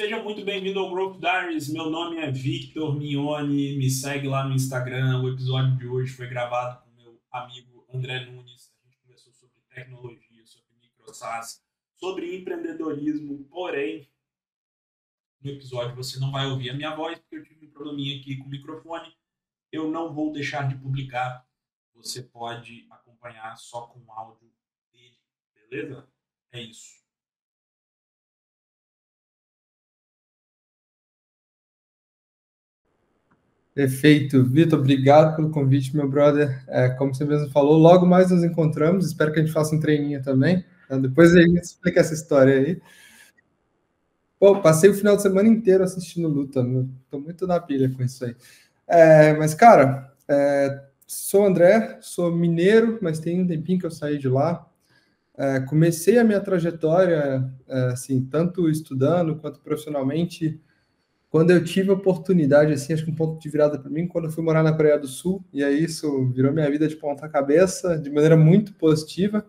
Seja muito bem-vindo ao Growth Diaries. Meu nome é Victor Mignoni, me segue lá no Instagram. O episódio de hoje foi gravado com meu amigo André Nunes. A gente conversou sobre tecnologia, sobre micro-SaaS, sobre empreendedorismo. Porém, no episódio você não vai ouvir a minha voz, porque eu tive um probleminha aqui com o microfone. Eu não vou deixar de publicar. Você pode acompanhar só com o áudio dele, beleza? É isso. Perfeito. Vitor, obrigado pelo convite, meu brother. Como você mesmo falou, logo mais nos encontramos. Espero que a gente faça um treininho também. Então, depois a gente explica essa história aí. Pô, passei o final de semana inteiro assistindo luta. Tô muito na pilha com isso aí. Mas, cara, sou André, sou mineiro, mas tem um tempinho que eu saí de lá. Comecei a minha trajetória, assim, tanto estudando quanto profissionalmente, quando eu tive a oportunidade, assim, acho que um ponto de virada para mim, quando eu fui morar na Coreia do Sul, e aí isso virou minha vida de ponta cabeça, de maneira muito positiva.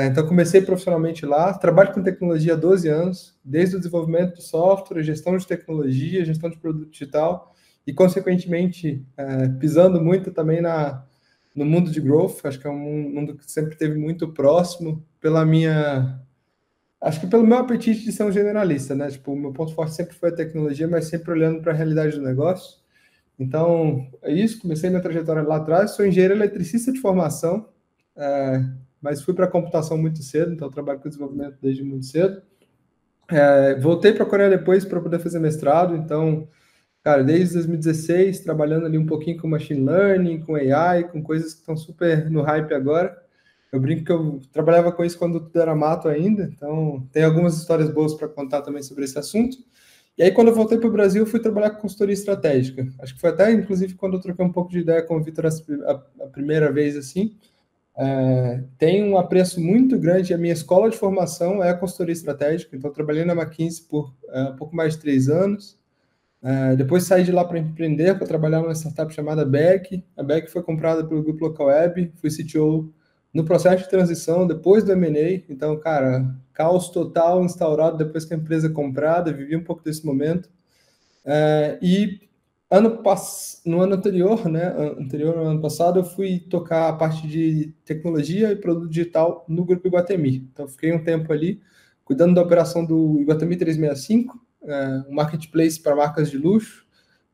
Então, comecei profissionalmente lá, trabalho com tecnologia há 12 anos, desde o desenvolvimento de software, gestão de tecnologia, gestão de produto digital, e, consequentemente, pisando muito também no mundo de growth. Acho que é um mundo que sempre esteve muito próximo acho que pelo meu apetite de ser um generalista, né? Tipo, o meu ponto forte sempre foi a tecnologia, mas sempre olhando para a realidade do negócio. Então, é isso. Comecei minha trajetória lá atrás. Sou engenheiro eletricista de formação, mas fui para a computação muito cedo, então trabalho com desenvolvimento desde muito cedo. Voltei para a Coreia depois para poder fazer mestrado. Então, cara, desde 2016, trabalhando ali um pouquinho com machine learning, com AI, com coisas que estão super no hype agora. Eu brinco que eu trabalhava com isso quando tudo era mato ainda, então tem algumas histórias boas para contar também sobre esse assunto. E aí, quando eu voltei para o Brasil, eu fui trabalhar com consultoria estratégica. Acho que foi até, inclusive, quando eu troquei um pouco de ideia com o Vitor a primeira vez, assim. Tem um apreço muito grande. A minha escola de formação é a consultoria estratégica, então eu trabalhei na McKinsey por um pouco mais de 3 anos. Depois saí de lá para empreender, para trabalhar numa startup chamada Beck. A Beck foi comprada pelo grupo Localweb, fui CTO no processo de transição, depois do M&A. Então, cara, caos total instaurado depois que a empresa é comprada, vivi um pouco desse momento. E no ano anterior, né, no ano passado, eu fui tocar a parte de tecnologia e produto digital no Grupo Iguatemi. Então, fiquei um tempo ali, cuidando da operação do Iguatemi 365, um marketplace para marcas de luxo.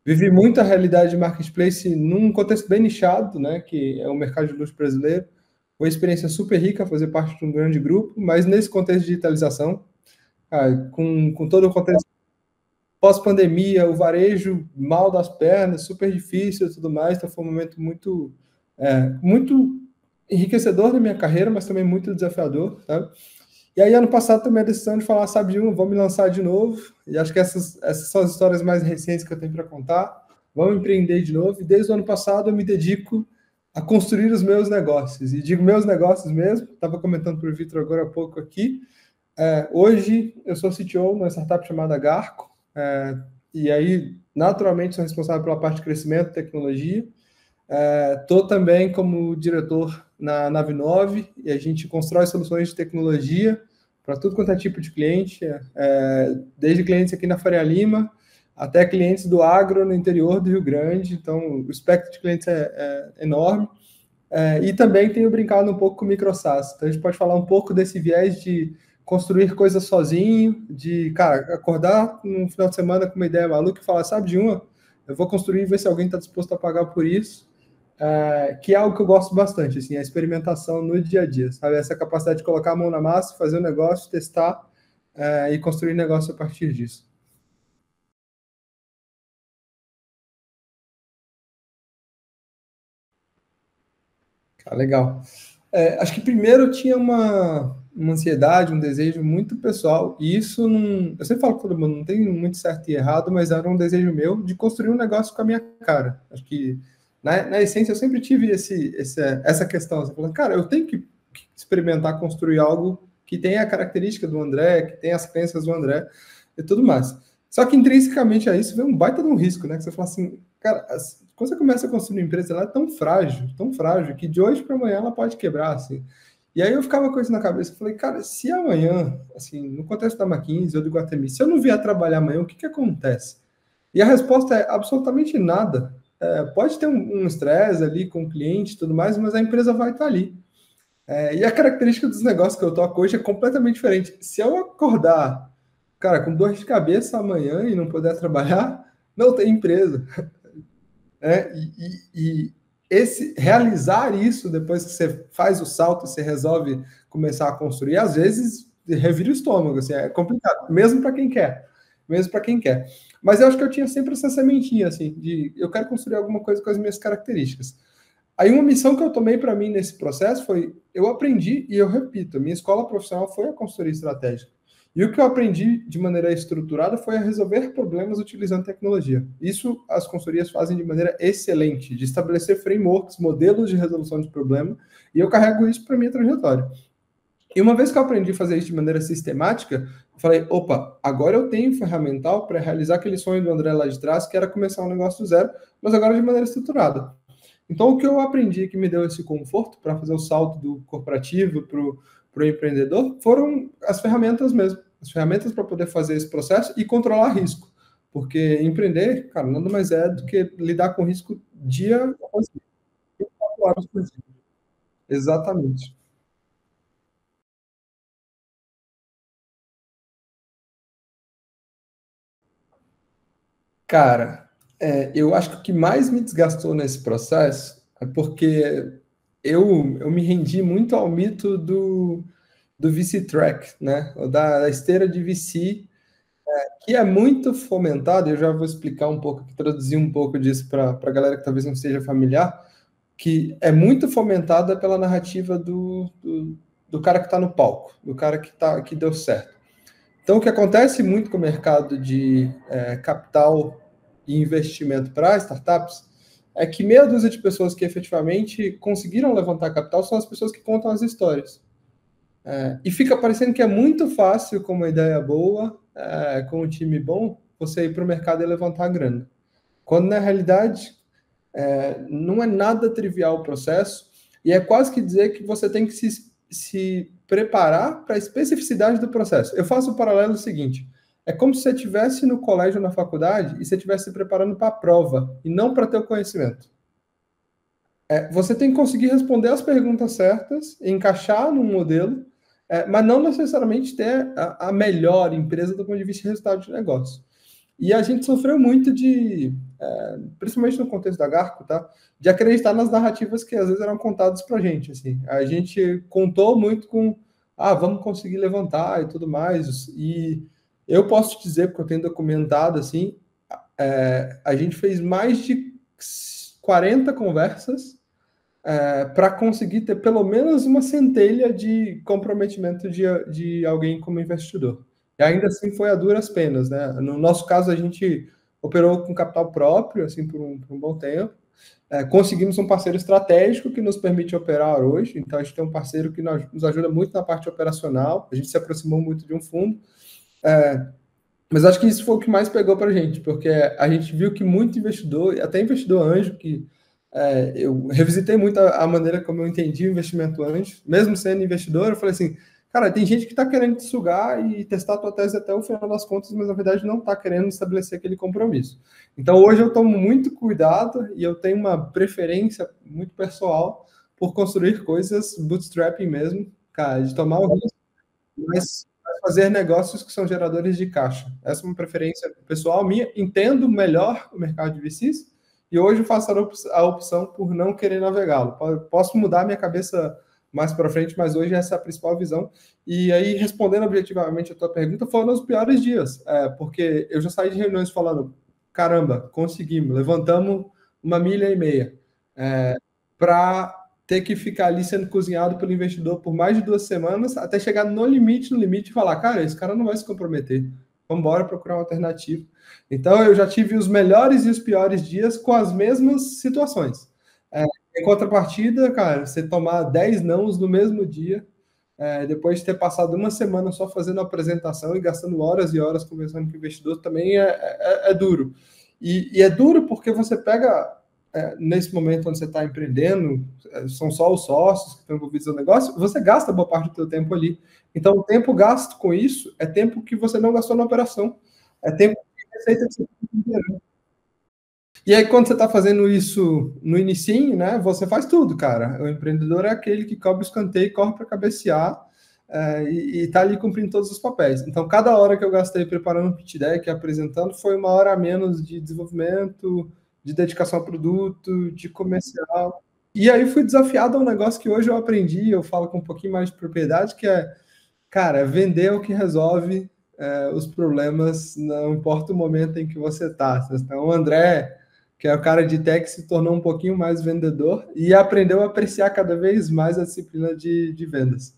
Vivi muito a realidade de marketplace num contexto bem nichado, né, que é o mercado de luxo brasileiro. Foi uma experiência super rica fazer parte de um grande grupo, mas nesse contexto de digitalização, com todo o contexto pós-pandemia, o varejo mal das pernas, super difícil e tudo mais. Então foi um momento muito enriquecedor da minha carreira, mas também muito desafiador, sabe? E aí, ano passado, tomei a decisão de falar, sabe de um, vou me lançar de novo. E acho que essas são as histórias mais recentes que eu tenho para contar. Vamos empreender de novo. E desde o ano passado, eu me dedico a construir os meus negócios. E digo meus negócios mesmo. Estava comentando para o Vitor agora há pouco aqui. Hoje, eu sou CTO numa startup chamada Garco. E aí, naturalmente, sou responsável pela parte de crescimento e tecnologia. Estou também como diretor na Nave 9, e a gente constrói soluções de tecnologia para tudo quanto é tipo de cliente, desde clientes aqui na Faria Lima até clientes do agro no interior do Rio Grande. Então, o espectro de clientes é enorme. E também tenho brincado um pouco com micro-SaaS. Então, a gente pode falar um pouco desse viés de construir coisas sozinho, de, cara, acordar no final de semana com uma ideia maluca e falar, sabe de uma? Eu vou construir e ver se alguém está disposto a pagar por isso. Que é algo que eu gosto bastante, assim, a experimentação no dia a dia, sabe? Essa capacidade de colocar a mão na massa, fazer um negócio, testar e construir negócio a partir disso. Legal. Acho que primeiro eu tinha uma ansiedade, um desejo muito pessoal, e isso não. Eu sempre falo com todo mundo, não tem muito certo e errado, mas era um desejo meu de construir um negócio com a minha cara. Acho que, na essência, eu sempre tive essa questão. Você falando, cara, eu tenho que experimentar construir algo que tenha a característica do André, que tenha as crenças do André e tudo mais. Só que intrinsecamente a isso vem um baita de um risco, né? Que você fala assim, cara, quando você começa a construir uma empresa, ela é tão frágil, que de hoje para amanhã ela pode quebrar, assim. E aí eu ficava com isso na cabeça, falei, cara, se amanhã, assim, no contexto da McKinsey ou do Iguatemi, se eu não vier trabalhar amanhã, o que acontece? E a resposta é absolutamente nada. Pode ter um estresse ali com o cliente e tudo mais, mas a empresa vai estar ali. E a característica dos negócios que eu toco hoje é completamente diferente. Se eu acordar, cara, com dor de cabeça amanhã e não puder trabalhar, não tem empresa. E esse realizar isso depois que você faz o salto, você resolve começar a construir, às vezes revira o estômago, assim, é complicado, mesmo para quem quer, mesmo para quem quer. Mas eu acho que eu tinha sempre essa sementinha, assim, de eu quero construir alguma coisa com as minhas características. Aí uma missão que eu tomei para mim nesse processo foi, eu aprendi, e eu repito, a minha escola profissional foi a consultoria estratégica. E o que eu aprendi de maneira estruturada foi a resolver problemas utilizando tecnologia. Isso as consultorias fazem de maneira excelente, de estabelecer frameworks, modelos de resolução de problema, e eu carrego isso para minha trajetória. E uma vez que eu aprendi a fazer isso de maneira sistemática, eu falei, opa, agora eu tenho ferramental para realizar aquele sonho do André lá de trás, que era começar um negócio do zero, mas agora de maneira estruturada. Então, o que eu aprendi que me deu esse conforto para fazer o salto do corporativo para o empreendedor foram as ferramentas mesmo. As ferramentas para poder fazer esse processo e controlar risco. Porque empreender, cara, nada mais é do que lidar com risco dia após dia. 24 horas por dia. Exatamente. Cara, eu acho que o que mais me desgastou nesse processo é porque eu me rendi muito ao mito do VC Track, né? Da esteira de VC, que é muito fomentado. Eu já vou explicar um pouco, traduzir um pouco disso para a galera que talvez não esteja familiar, que é muito fomentada pela narrativa do cara que está no palco, do cara que deu certo. Então, o que acontece muito com o mercado de capital e investimento para startups é que meia dúzia de pessoas que efetivamente conseguiram levantar capital são as pessoas que contam as histórias. E fica parecendo que é muito fácil, com uma ideia boa, com um time bom, você ir para o mercado e levantar a grana. Quando, na realidade, não é nada trivial o processo, e é quase que dizer que você tem que se preparar para a especificidade do processo. Eu faço o paralelo seguinte, é como se você estivesse no colégio ou na faculdade e você estivesse se preparando para a prova, e não para ter o conhecimento. Você tem que conseguir responder as perguntas certas, encaixar num modelo, mas não necessariamente ter a melhor empresa do ponto de vista de resultado de negócio. E a gente sofreu muito principalmente no contexto da Garco, tá? De acreditar nas narrativas que às vezes eram contadas para a gente. Assim. A gente contou muito com, vamos conseguir levantar e tudo mais. E eu posso te dizer, porque eu tenho documentado, assim, a gente fez mais de 40 conversas para conseguir ter pelo menos uma centelha de comprometimento de alguém como investidor. E ainda assim foi a duras penas, né? No nosso caso, a gente operou com capital próprio, assim, por um bom tempo. Conseguimos um parceiro estratégico que nos permite operar hoje. Então, a gente tem um parceiro que nos ajuda muito na parte operacional. A gente se aproximou muito de um fundo. Mas acho que isso foi o que mais pegou para a gente, porque a gente viu que muito investidor, até investidor anjo, que eu revisitei muito a maneira como eu entendi o investimento anjo, mesmo sendo investidor, eu falei assim, cara, tem gente que está querendo te sugar e testar a tua tese até o final das contas, mas na verdade não está querendo estabelecer aquele compromisso. Então hoje eu tomo muito cuidado e eu tenho uma preferência muito pessoal por construir coisas bootstrapping mesmo, cara, de tomar o risco, mas fazer negócios que são geradores de caixa. Essa é uma preferência pessoal minha. Entendo melhor o mercado de VCs e hoje faço a opção por não querer navegá-lo. Posso mudar minha cabeça mais para frente, mas hoje essa é a principal visão. E aí, respondendo objetivamente a tua pergunta, foram os piores dias, porque eu já saí de reuniões falando, caramba, conseguimos, levantamos 1,5 milha, para ter que ficar ali sendo cozinhado pelo investidor por mais de 2 semanas, até chegar no limite e falar, cara, esse cara não vai se comprometer, vamos embora procurar uma alternativa. Então, eu já tive os melhores e os piores dias com as mesmas situações. Em contrapartida, cara, você tomar 10 nãos no mesmo dia, depois de ter passado 1 semana só fazendo apresentação e gastando horas e horas conversando com o investidor, também é duro. E é duro porque você pega nesse momento onde você está empreendendo, são só os sócios que estão envolvidos no negócio, você gasta boa parte do seu tempo ali. Então, o tempo gasto com isso é tempo que você não gastou na operação. É tempo de receita que você tem que ter. E aí, quando você está fazendo isso no inicinho, né, você faz tudo, cara. O empreendedor é aquele que cobre o escanteio, corre para cabecear, e está ali cumprindo todos os papéis. Então, cada hora que eu gastei preparando o pitch deck, apresentando, foi uma hora a menos de desenvolvimento, de dedicação ao produto, de comercial. E aí fui desafiado a um negócio que hoje eu aprendi, eu falo com um pouquinho mais de propriedade, que é, cara, vender é o que resolve os problemas, não importa o momento em que você está. Então, o André, que é o cara de tech, se tornou um pouquinho mais vendedor e aprendeu a apreciar cada vez mais a disciplina de vendas.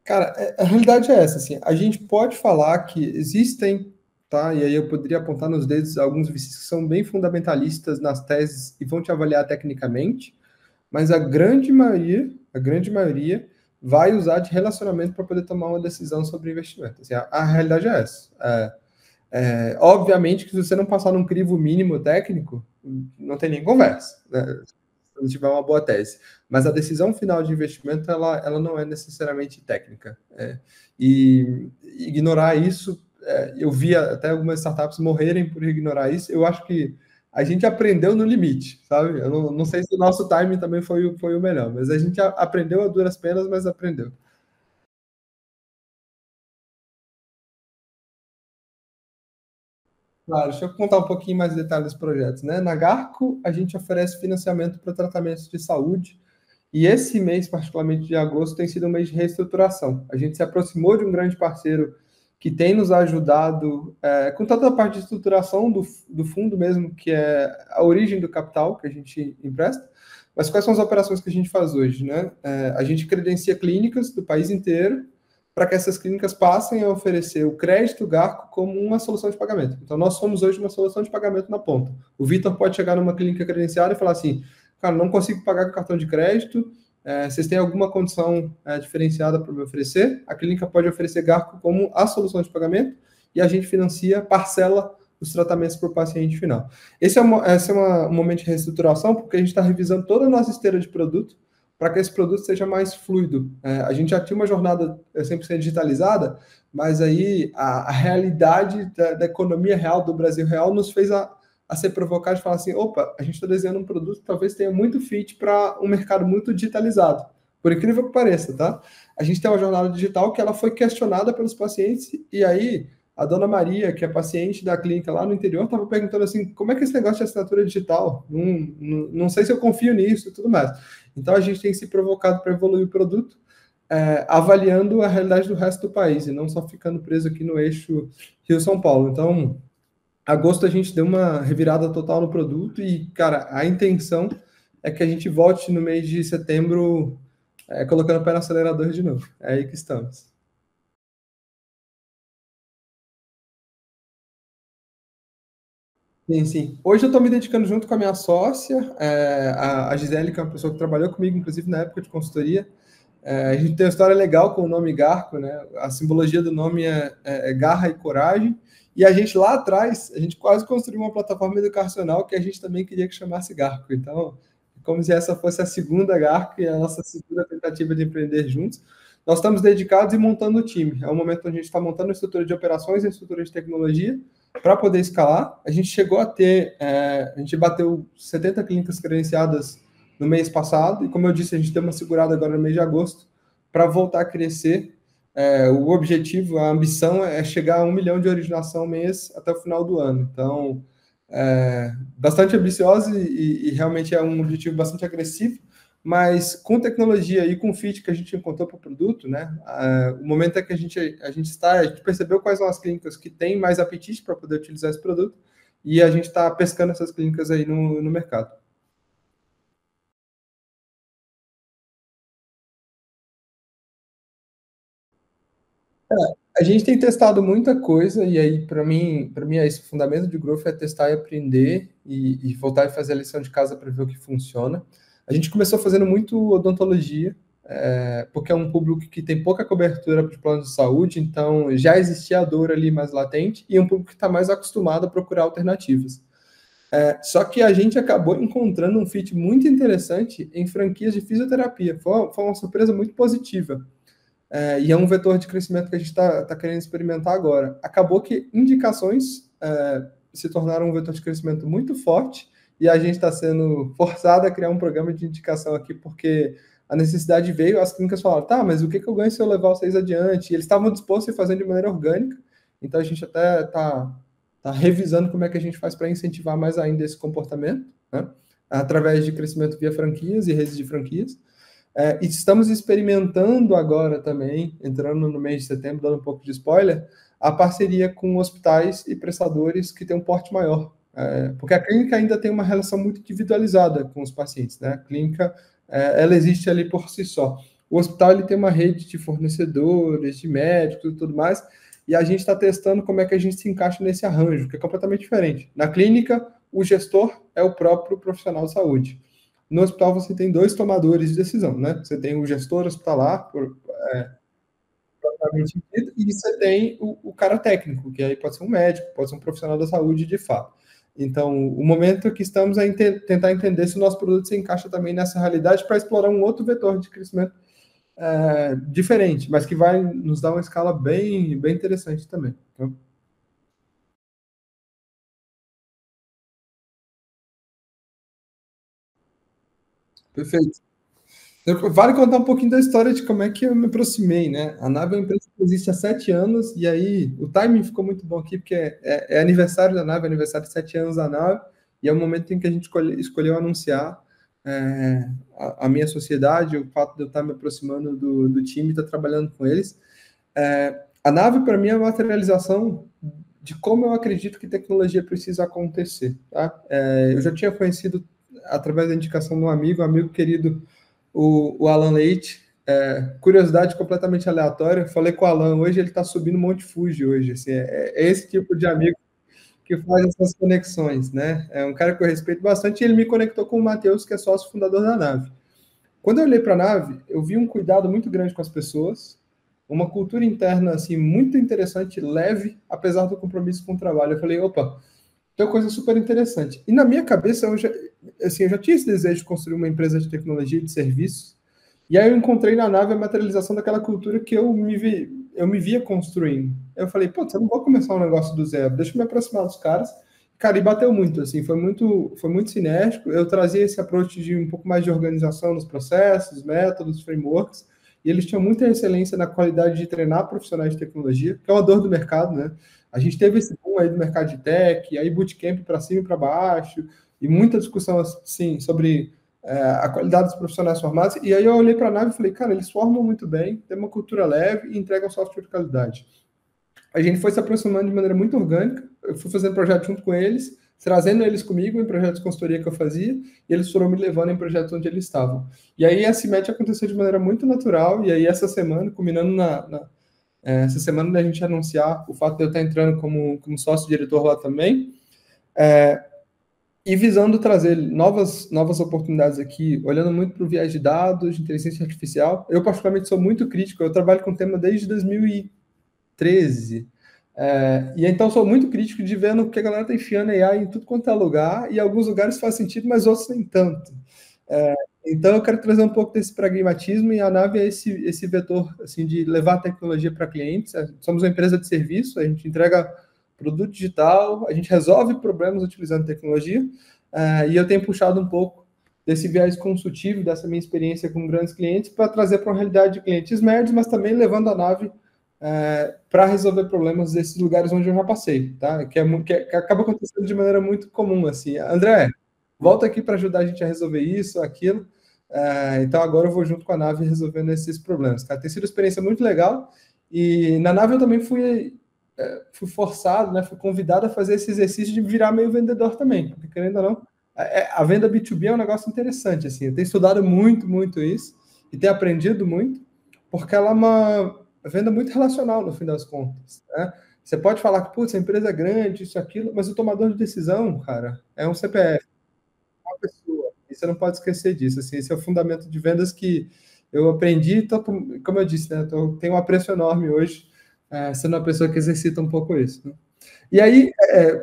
Cara, a realidade é essa, assim, a gente pode falar que existem, tá? E aí eu poderia apontar nos dedos alguns VCs que são bem fundamentalistas nas teses e vão te avaliar tecnicamente, mas a grande maioria vai usar de relacionamento para poder tomar uma decisão sobre investimento. Assim, a realidade é essa. Obviamente que se você não passar num crivo mínimo técnico, não tem nem conversa, né? Se não tiver uma boa tese. Mas a decisão final de investimento, ela não é necessariamente técnica. E ignorar isso, eu vi até algumas startups morrerem por ignorar isso. Eu acho que a gente aprendeu no limite, sabe? Eu não sei se o nosso timing também foi o melhor, mas a gente aprendeu a duras penas, mas aprendeu. Claro, deixa eu contar um pouquinho mais de detalhes dos projetos, né? Na Garco, a gente oferece financiamento para tratamentos de saúde, e esse mês, particularmente de agosto, tem sido um mês de reestruturação. A gente se aproximou de um grande parceiro que tem nos ajudado com toda a parte de estruturação do fundo mesmo, que é a origem do capital que a gente empresta. Mas quais são as operações que a gente faz hoje, né? A gente credencia clínicas do país inteiro para que essas clínicas passem a oferecer o crédito Garco como uma solução de pagamento. Então, nós somos hoje uma solução de pagamento na ponta. O Vitor pode chegar numa clínica credenciada e falar assim, cara, não consigo pagar com cartão de crédito, vocês têm alguma condição diferenciada para me oferecer? A clínica pode oferecer Garco como a solução de pagamento e a gente financia, parcela os tratamentos para o paciente final. Esse é um momento de reestruturação, porque a gente está revisando toda a nossa esteira de produto para que esse produto seja mais fluido. A gente já tinha uma jornada 100% digitalizada, mas aí a realidade da economia real, do Brasil real, nos fez a ser provocado e falar assim, opa, a gente está desenhando um produto que talvez tenha muito fit para um mercado muito digitalizado. Por incrível que pareça, tá? A gente tem uma jornada digital que ela foi questionada pelos pacientes e aí a dona Maria, que é paciente da clínica lá no interior, estava perguntando assim, como é que é esse negócio de assinatura digital? Não sei se eu confio nisso e tudo mais. Então, a gente tem se provocado para evoluir o produto, avaliando a realidade do resto do país, e não só ficando preso aqui no eixo Rio-São Paulo. Então, agosto a gente deu uma revirada total no produto e, cara, a intenção é que a gente volte no mês de setembro colocando o pé no acelerador de novo. É aí que estamos. Sim, sim. Hoje eu estou me dedicando junto com a minha sócia, a Gisele, que é uma pessoa que trabalhou comigo, inclusive na época de consultoria. A gente tem uma história legal com o nome Garco, né? A simbologia do nome é garra e coragem. E a gente lá atrás, a gente quase construiu uma plataforma educacional que a gente também queria que chamasse Garco. Então, como se essa fosse a segunda Garco e a nossa segunda tentativa de empreender juntos. Nós estamos dedicados e montando o time. É o momento onde a gente está montando a estrutura de operações e a estrutura de tecnologia para poder escalar. A gente chegou a ter, a gente bateu 70 clínicas credenciadas no mês passado, e como eu disse, a gente deu uma segurada agora no mês de agosto para voltar a crescer. O objetivo, a ambição é chegar a 1 milhão de originação mês até o final do ano. Então, bastante ambicioso e realmente é um objetivo bastante agressivo, mas com tecnologia e com o fit que a gente encontrou para o produto, né? O momento é que a gente percebeu quais são as clínicas que têm mais apetite para poder utilizar esse produto e a gente está pescando essas clínicas aí no mercado. A gente tem testado muita coisa e aí para mim é esse o fundamento de growth é testar e aprender e voltar e fazer a lição de casa para ver o que funciona. A gente começou fazendo muito odontologia, porque é um público que tem pouca cobertura para os planos de saúde, então já existia a dor ali mais latente, e um público que está mais acostumado a procurar alternativas. Só que a gente acabou encontrando um fit muito interessante em franquias de fisioterapia. Foi uma surpresa muito positiva. E é um vetor de crescimento que a gente está querendo experimentar agora. Acabou que indicações se tornaram um vetor de crescimento muito forte, e a gente está sendo forçado a criar um programa de indicação aqui, porque a necessidade veio, as clínicas falaram, tá, mas o que eu ganho se eu levar vocês adiante? E eles estavam dispostos a fazer de maneira orgânica, então a gente até está revisando como é que a gente faz para incentivar mais ainda esse comportamento, né? Através de crescimento via franquias e redes de franquias. E estamos experimentando agora também, entrando no mês de setembro, dando um pouco de spoiler, a parceria com hospitais e prestadores que têm um porte maior. Porque a clínica ainda tem uma relação muito individualizada com os pacientes, né? A clínica, ela existe ali por si só. O hospital, ele tem uma rede de fornecedores, de médicos e tudo mais, e a gente está testando como é que a gente se encaixa nesse arranjo, que é completamente diferente. Na clínica, o gestor é o próprio profissional de saúde. No hospital, você tem dois tomadores de decisão, né? Você tem o gestor hospitalar, propriamente dito, e você tem o cara técnico, que aí pode ser um médico, pode ser um profissional da saúde de fato. Então, o momento que estamos é tentar entender se o nosso produto se encaixa também nessa realidade para explorar um outro vetor de crescimento diferente, mas que vai nos dar uma escala bem, bem interessante também. Então, perfeito. Vale contar um pouquinho da história de como é que eu me aproximei, né? A Nave é uma empresa que existe há 7 anos, e aí o timing ficou muito bom aqui, porque é aniversário da Nave, é aniversário de 7 anos da Nave, e é o momento em que a gente escolheu anunciar a minha sociedade, o fato de eu estar me aproximando do time e estar trabalhando com eles. A Nave, para mim, é a materialização de como eu acredito que tecnologia precisa acontecer, tá? Eu já tinha conhecido, através da indicação de um amigo querido, o Alan Leite. Curiosidade completamente aleatória. Falei com o Alan hoje, ele está subindo Monte Fuji hoje. Assim, é esse tipo de amigo que faz essas conexões, né? É um cara que eu respeito bastante, e ele me conectou com o Matheus, que é sócio fundador da Nave. Quando eu olhei para a Nave, eu vi um cuidado muito grande com as pessoas, uma cultura interna assim muito interessante, leve, apesar do compromisso com o trabalho. Eu falei, opa, tem uma coisa super interessante. E na minha cabeça, eu já tinha esse desejo de construir uma empresa de tecnologia e de serviços. E aí eu encontrei na Nave a materialização daquela cultura que eu me via construindo. Eu falei, pô, eu não vou começar um negócio do zero, deixa eu me aproximar dos caras. Cara, e bateu muito, assim, foi muito sinérgico. Eu trazia esse approach de um pouco mais de organização nos processos, métodos, frameworks, e eles tinham muita excelência na qualidade de treinar profissionais de tecnologia, que é uma dor do mercado, né? A gente teve esse boom aí do mercado de tech, e aí bootcamp para cima e para baixo, e muita discussão, assim, sobre a qualidade dos profissionais formados. E aí eu olhei para a Nave e falei, cara, eles formam muito bem, tem uma cultura leve e entregam software de qualidade. A gente foi se aproximando de maneira muito orgânica, eu fui fazendo projeto junto com eles, trazendo eles comigo em projetos de consultoria que eu fazia, e eles foram me levando em projetos onde eles estavam. E aí esse match aconteceu de maneira muito natural, e aí essa semana, culminando essa semana da gente anunciar o fato de eu estar entrando como sócio-diretor lá também, e visando trazer novas oportunidades aqui, olhando muito para o viés de dados, de inteligência artificial. Eu, particularmente, sou muito crítico, eu trabalho com o tema desde 2013. E então sou muito crítico de vendo que a galera está enfiando AI em tudo quanto é lugar, e alguns lugares faz sentido, mas outros nem tanto. Então eu quero trazer um pouco desse pragmatismo, e a Nave é esse vetor assim, de levar a tecnologia para clientes. Somos uma empresa de serviço, a gente entrega produto digital, a gente resolve problemas utilizando tecnologia, e eu tenho puxado um pouco desse viés consultivo, dessa minha experiência com grandes clientes, para trazer para uma realidade de clientes médios, mas também levando a Nave para resolver problemas desses lugares onde eu já passei, tá? Que acaba acontecendo de maneira muito comum, assim. André, volta aqui para ajudar a gente a resolver isso, aquilo. Então agora eu vou junto com a Nave resolvendo esses problemas, tá? Tem sido uma experiência muito legal, e na Nave eu também fui forçado, né? Fui convidado a fazer esse exercício de virar meio vendedor também, porque querendo ou não, a venda B2B é um negócio interessante, assim. Eu tenho estudado muito, muito isso, e tenho aprendido muito, porque ela é uma venda muito relacional, no fim das contas, né? Você pode falar que, putz, a empresa é grande, isso, aquilo, mas o tomador de decisão, cara, é um CPF, uma pessoa. E você não pode esquecer disso, assim, esse é o fundamento de vendas que eu aprendi, como eu disse, né, tenho um apreço enorme hoje, sendo uma pessoa que exercita um pouco isso. Né? E aí,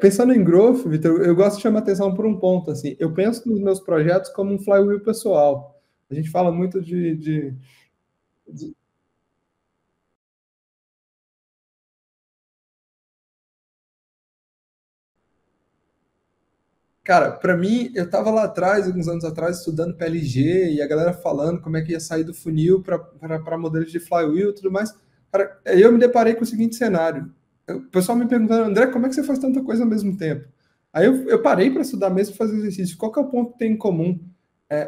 pensando em growth, Vitor, eu gosto de chamar atenção por um ponto. Assim, eu penso nos meus projetos como um flywheel pessoal. A gente fala muito de Cara, para mim, eu estava lá atrás, alguns anos atrás, estudando PLG e a galera falando como é que ia sair do funil para modelos de flywheel e tudo mais. Cara, aí eu me deparei com o seguinte cenário. O pessoal me perguntando, André, como é que você faz tanta coisa ao mesmo tempo? Aí eu parei para estudar mesmo e fazer exercício. Qual que é o ponto que tem em comum?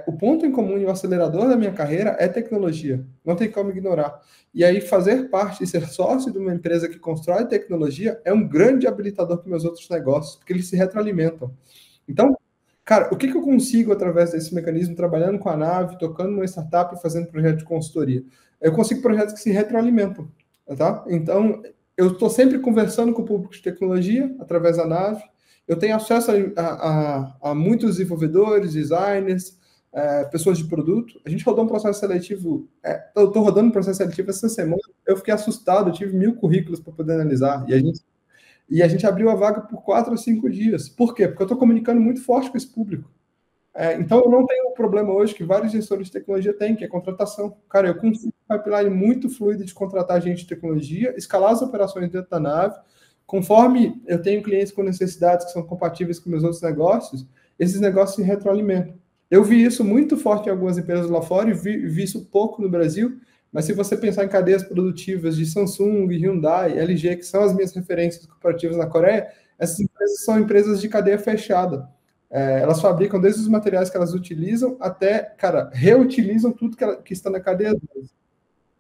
O ponto em comum e o acelerador da minha carreira é tecnologia. Não tem como ignorar. E aí, fazer parte e ser sócio de uma empresa que constrói tecnologia é um grande habilitador para meus outros negócios, porque eles se retroalimentam. Então, cara, o que que eu consigo através desse mecanismo, trabalhando com a nave, tocando numa startup e fazendo projeto de consultoria? Eu consigo projetos que se retroalimentam, tá? Então, eu estou sempre conversando com o público de tecnologia através da nave. Eu tenho acesso a muitos desenvolvedores, designers, pessoas de produto. A gente rodou um processo seletivo. Eu estou rodando um processo seletivo essa semana. Eu fiquei assustado. Eu tive 1.000 currículos para poder analisar. E a gente abriu a vaga por 4 ou 5 dias. Por quê? Porque eu estou comunicando muito forte com esse público. Então, eu não tenho um problema hoje que vários gestores de tecnologia têm, que é contratação. Cara, eu consigo um pipeline muito fluido de contratar gente de tecnologia, escalar as operações dentro da nave. Conforme eu tenho clientes com necessidades que são compatíveis com meus outros negócios, esses negócios se retroalimentam. Eu vi isso muito forte em algumas empresas lá fora e vi isso pouco no Brasil, mas se você pensar em cadeias produtivas de Samsung, Hyundai, LG, que são as minhas referências corporativas na Coreia, essas empresas são empresas de cadeia fechada. Elas fabricam desde os materiais que elas utilizam até, cara, reutilizam tudo que está na cadeia delas.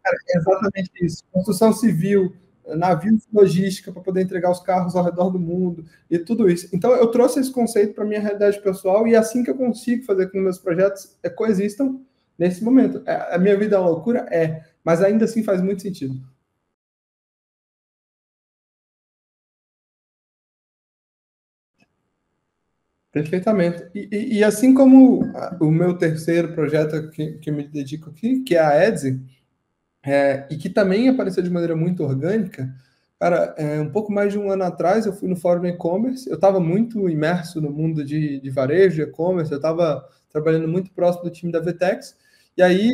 É exatamente isso. Construção civil, navios de logística para poder entregar os carros ao redor do mundo e tudo isso. Então, eu trouxe esse conceito para a minha realidade pessoal e é assim que eu consigo fazer com que meus projetos coexistam nesse momento. A minha vida é uma loucura? Mas ainda assim faz muito sentido. Perfeitamente. E assim como o meu terceiro projeto que eu me dedico aqui, que é a Etsy, e que também apareceu de maneira muito orgânica. Cara, um pouco mais de um ano atrás eu fui no Fórum E-Commerce, eu estava muito imerso no mundo de varejo, e-commerce, eu estava trabalhando muito próximo do time da Vtex, e aí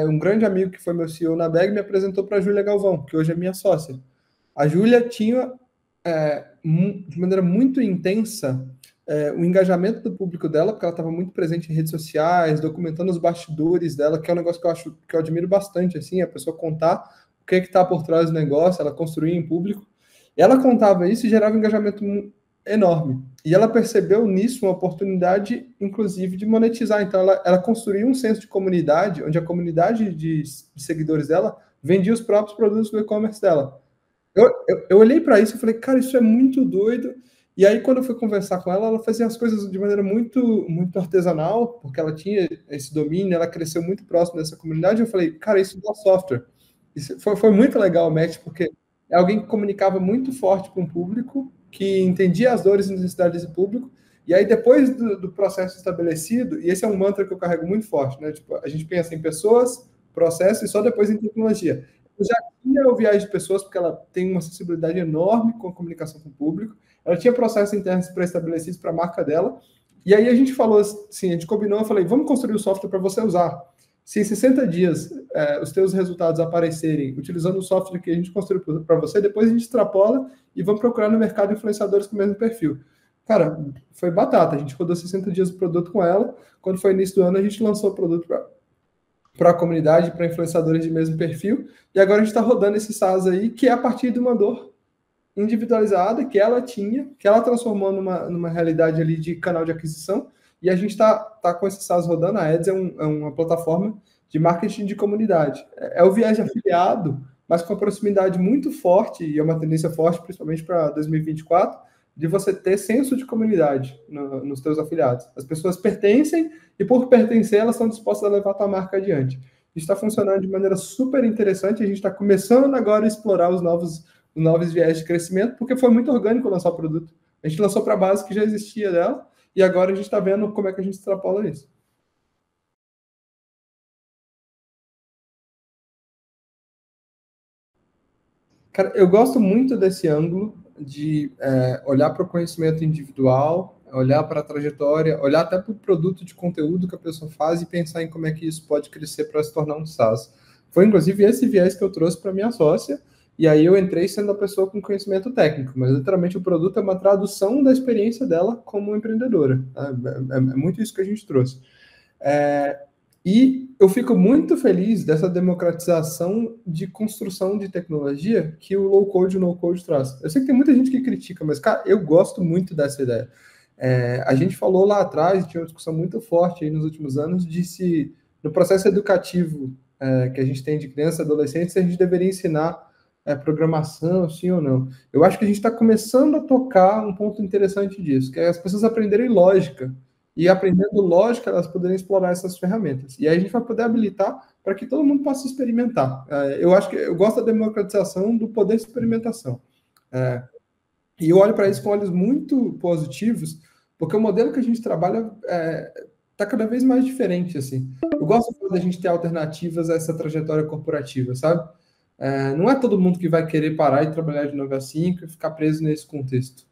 um grande amigo que foi meu CEO na BEG me apresentou para a Júlia Galvão, que hoje é minha sócia. A Júlia tinha, de maneira muito intensa, o engajamento do público dela, porque ela estava muito presente em redes sociais, documentando os bastidores dela, que é um negócio que eu admiro bastante, assim, a pessoa contar o que é que está por trás do negócio, ela construir em público. E ela contava isso e gerava um engajamento enorme. E ela percebeu nisso uma oportunidade, inclusive, de monetizar. Então, ela construiu um senso de comunidade, onde a comunidade de seguidores dela vendia os próprios produtos do e-commerce dela. Eu olhei para isso e falei, cara, isso é muito doido. E aí, quando eu fui conversar com ela, ela fazia as coisas de maneira muito, muito artesanal, porque ela tinha esse domínio, ela cresceu muito próximo dessa comunidade. Eu falei, cara, isso dá software. Isso foi muito legal o match, porque é alguém que comunicava muito forte com o público, que entendia as dores e necessidades do público. E aí, depois do processo estabelecido, e esse é um mantra que eu carrego muito forte, né? Tipo, a gente pensa em pessoas, processo e só depois em tecnologia. Eu já tinha o Viagem de Pessoas, porque ela tem uma sensibilidade enorme com a comunicação com o público. Ela tinha processos internos pré-estabelecidos para a marca dela. E aí a gente falou assim, a gente combinou, eu falei, vamos construir o software para você usar. Se em 60 dias os teus resultados aparecerem utilizando o software que a gente construiu para você, depois a gente extrapola e vamos procurar no mercado influenciadores com o mesmo perfil. Cara, foi batata. A gente rodou 60 dias do produto com ela. Quando foi início do ano, a gente lançou o produto para a comunidade, para influenciadores de mesmo perfil. E agora a gente está rodando esse SaaS aí, que é a partir de uma dor individualizada que ela tinha, que ela transformou numa realidade ali de canal de aquisição. E a gente está com esse SaaS rodando. A Ads é uma plataforma de marketing de comunidade. É o viés de afiliado, mas com a proximidade muito forte, e é uma tendência forte, principalmente para 2024, de você ter senso de comunidade nos seus afiliados. As pessoas pertencem e, por pertencer, elas estão dispostas a levar a tua marca adiante. Isso está funcionando de maneira super interessante. A gente está começando agora a explorar os novos viés de crescimento, porque foi muito orgânico lançar o produto. A gente lançou para a base que já existia dela, e agora a gente está vendo como é que a gente extrapola isso. Cara, eu gosto muito desse ângulo de olhar para o conhecimento individual, olhar para a trajetória, olhar até para o produto de conteúdo que a pessoa faz e pensar em como é que isso pode crescer para se tornar um SaaS. Foi, inclusive, esse viés que eu trouxe para minha sócia, e aí eu entrei sendo a pessoa com conhecimento técnico, mas literalmente o produto é uma tradução da experiência dela como empreendedora. É muito isso que a gente trouxe. E eu fico muito feliz dessa democratização de construção de tecnologia que o low-code e o no-code traz. Eu sei que tem muita gente que critica, mas, cara, eu gosto muito dessa ideia. A gente falou lá atrás, tinha uma discussão muito forte aí nos últimos anos, de se, no processo educativo que a gente tem de criança e adolescente, se a gente deveria ensinar programação, sim ou não. Eu acho que a gente está começando a tocar um ponto interessante disso, que é as pessoas aprenderem lógica, e aprendendo lógica, elas poderem explorar essas ferramentas. E aí a gente vai poder habilitar para que todo mundo possa experimentar. Eu acho que eu gosto da democratização do poder de experimentação. E eu olho para isso com olhos muito positivos, porque o modelo que a gente trabalha está cada vez mais diferente, assim. Eu gosto da gente ter alternativas a essa trajetória corporativa, sabe? Não é todo mundo que vai querer parar e trabalhar de 9 a 5 e ficar preso nesse contexto.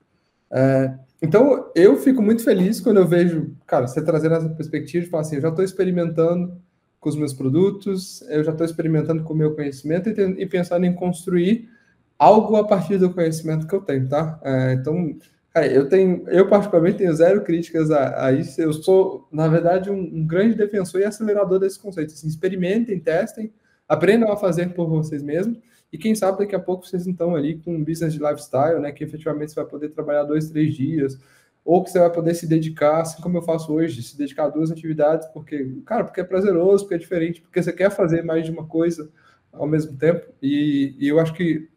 Então, eu fico muito feliz quando eu vejo, cara, você trazendo essa perspectiva de falar assim, eu já estou experimentando com os meus produtos, eu já estou experimentando com o meu conhecimento e pensando em construir algo a partir do conhecimento que eu tenho, tá? Então, cara, eu particularmente tenho zero críticas a isso. Eu sou, na verdade, um grande defensor e acelerador desse conceito. Assim, experimentem, testem, aprendam a fazer por vocês mesmos. E quem sabe daqui a pouco vocês estão ali com um business de lifestyle, né? Que efetivamente você vai poder trabalhar 2, 3 dias, ou que você vai poder se dedicar, assim como eu faço hoje, se dedicar a 2 atividades, porque é prazeroso, porque é diferente, porque você quer fazer mais de uma coisa ao mesmo tempo. E eu acho que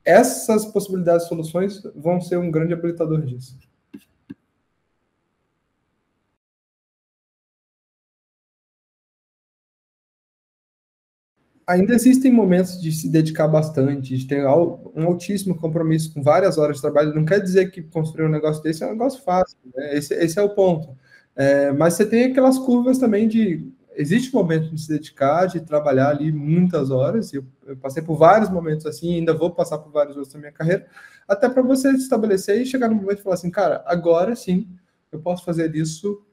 essas possibilidades de soluções vão ser um grande habilitador disso. Ainda existem momentos de se dedicar bastante, de ter um altíssimo compromisso com várias horas de trabalho. Não quer dizer que construir um negócio desse é um negócio fácil, né? Esse é o ponto. Mas você tem aquelas curvas também de... Existe um momento de se dedicar, de trabalhar ali muitas horas. Eu passei por vários momentos assim, ainda vou passar por vários outros na minha carreira, até para você se estabelecer e chegar no momento e falar assim, cara, agora sim eu posso fazer isso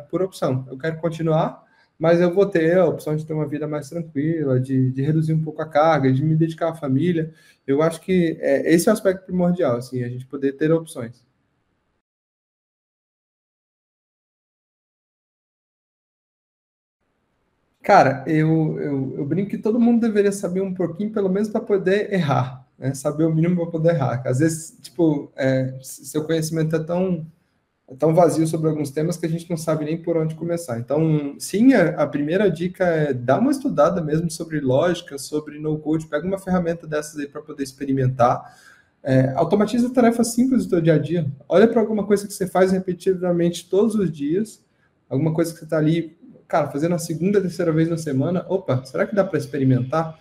por opção. Eu quero continuar, mas eu vou ter a opção de ter uma vida mais tranquila, de reduzir um pouco a carga, de me dedicar à família. Eu acho que esse é o aspecto primordial, assim, a gente poder ter opções. Cara, eu brinco que todo mundo deveria saber um pouquinho, pelo menos para poder errar, né? Saber o mínimo para poder errar. Às vezes, tipo, seu conhecimento é tão vazio sobre alguns temas que a gente não sabe nem por onde começar. Então, sim, a primeira dica é dar uma estudada mesmo sobre lógica, sobre no-code, pega uma ferramenta dessas aí para poder experimentar. Automatiza tarefas simples do seu dia a dia. Olha para alguma coisa que você faz repetidamente todos os dias, alguma coisa que você está ali, cara, fazendo a segunda, terceira vez na semana. Opa, será que dá para experimentar?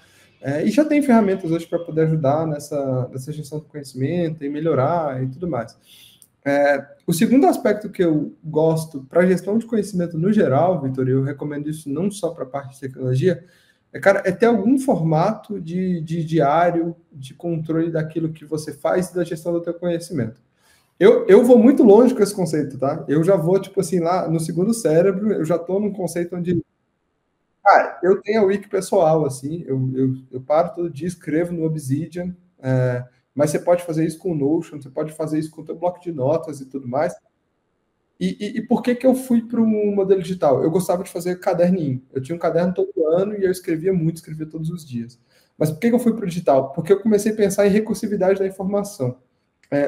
E já tem ferramentas hoje para poder ajudar nessa gestão do conhecimento e melhorar e tudo mais. O segundo aspecto que eu gosto para gestão de conhecimento no geral, Vitor, e eu recomendo isso não só para a parte de tecnologia, cara, ter algum formato de diário, de controle daquilo que você faz e da gestão do teu conhecimento. Eu vou muito longe com esse conceito, tá? Eu já vou, tipo assim, lá no segundo cérebro, eu já estou num conceito onde, eu tenho a wiki pessoal, assim, eu paro todo dia, escrevo no Obsidian, mas você pode fazer isso com o Notion, você pode fazer isso com o teu bloco de notas e tudo mais. E por que eu fui para o modelo digital? Eu gostava de fazer caderninho. Eu tinha um caderno todo ano e eu escrevia muito, escrevia todos os dias. Mas por que eu fui para o digital? Porque eu comecei a pensar em recursividade da informação.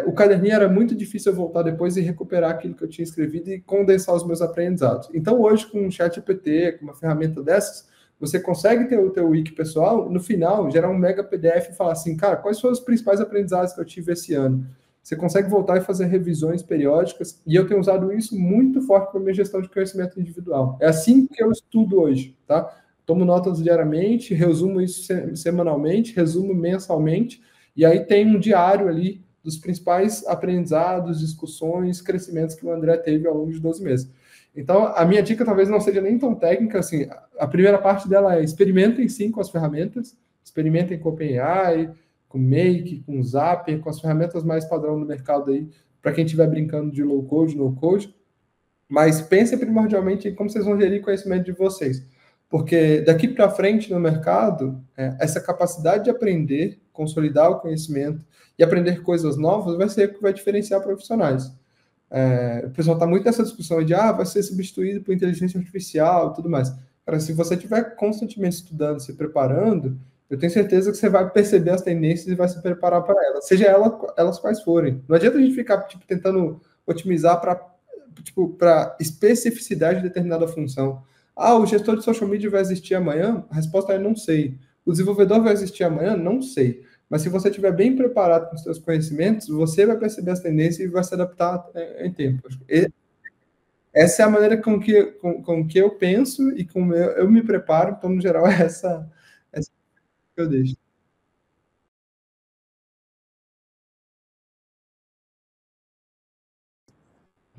O caderninho era muito difícil eu voltar depois e recuperar aquilo que eu tinha escrevido e condensar os meus aprendizados. Então, hoje, com o ChatGPT, com uma ferramenta dessas, você consegue ter o teu wiki pessoal, no final, gerar um mega PDF e falar assim, cara, quais foram os principais aprendizados que eu tive esse ano? Você consegue voltar e fazer revisões periódicas, e eu tenho usado isso muito forte para minha gestão de conhecimento individual. É assim que eu estudo hoje, tá? Tomo notas diariamente, resumo isso semanalmente, resumo mensalmente, e aí tem um diário ali dos principais aprendizados, discussões, crescimentos que o André teve ao longo de 12 meses. Então, a minha dica talvez não seja nem tão técnica, assim, a primeira parte dela é experimentem sim com as ferramentas, experimentem com o OpenAI, com Make, com Zapier, com as ferramentas mais padrão do mercado aí, para quem estiver brincando de low code, no code. Mas pensem primordialmente em como vocês vão gerir conhecimento de vocês. Porque daqui para frente no mercado, essa capacidade de aprender, consolidar o conhecimento e aprender coisas novas vai ser o que vai diferenciar profissionais. O pessoal está muito nessa discussão de vai ser substituído por inteligência artificial e tudo mais. Cara, se você estiver constantemente estudando, se preparando, eu tenho certeza que você vai perceber as tendências e vai se preparar para elas, seja elas quais forem. Não adianta a gente ficar tentando otimizar para especificidade de determinada função. O gestor de social media vai existir amanhã? A resposta é não sei. O desenvolvedor vai existir amanhã? Não sei. Mas se você estiver bem preparado com os seus conhecimentos, você vai perceber as tendências e vai se adaptar em tempo. Essa é a maneira com que eu penso e como eu me preparo. Então, no geral, é essa que eu deixo.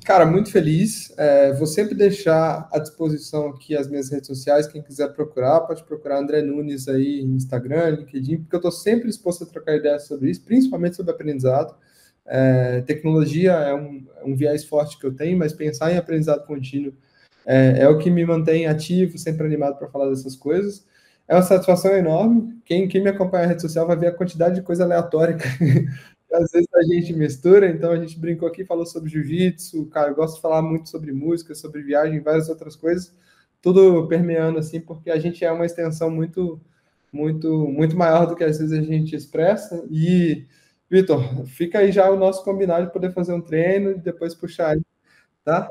Cara, muito feliz. Vou sempre deixar à disposição aqui as minhas redes sociais. Quem quiser procurar, pode procurar André Nunes aí no Instagram, LinkedIn, porque eu estou sempre disposto a trocar ideias sobre isso, principalmente sobre aprendizado. Tecnologia é um viés forte que eu tenho, mas pensar em aprendizado contínuo é o que me mantém ativo, sempre animado para falar dessas coisas. É uma satisfação enorme. Quem me acompanha na rede social vai ver a quantidade de coisa aleatória que às vezes a gente mistura. Então a gente brincou aqui, falou sobre jiu-jitsu, cara, eu gosto de falar muito sobre música, sobre viagem, várias outras coisas, tudo permeando assim, porque a gente é uma extensão muito, muito, muito maior do que às vezes a gente expressa. E, Vitor, fica aí já o nosso combinado de poder fazer um treino e depois puxar aí, tá?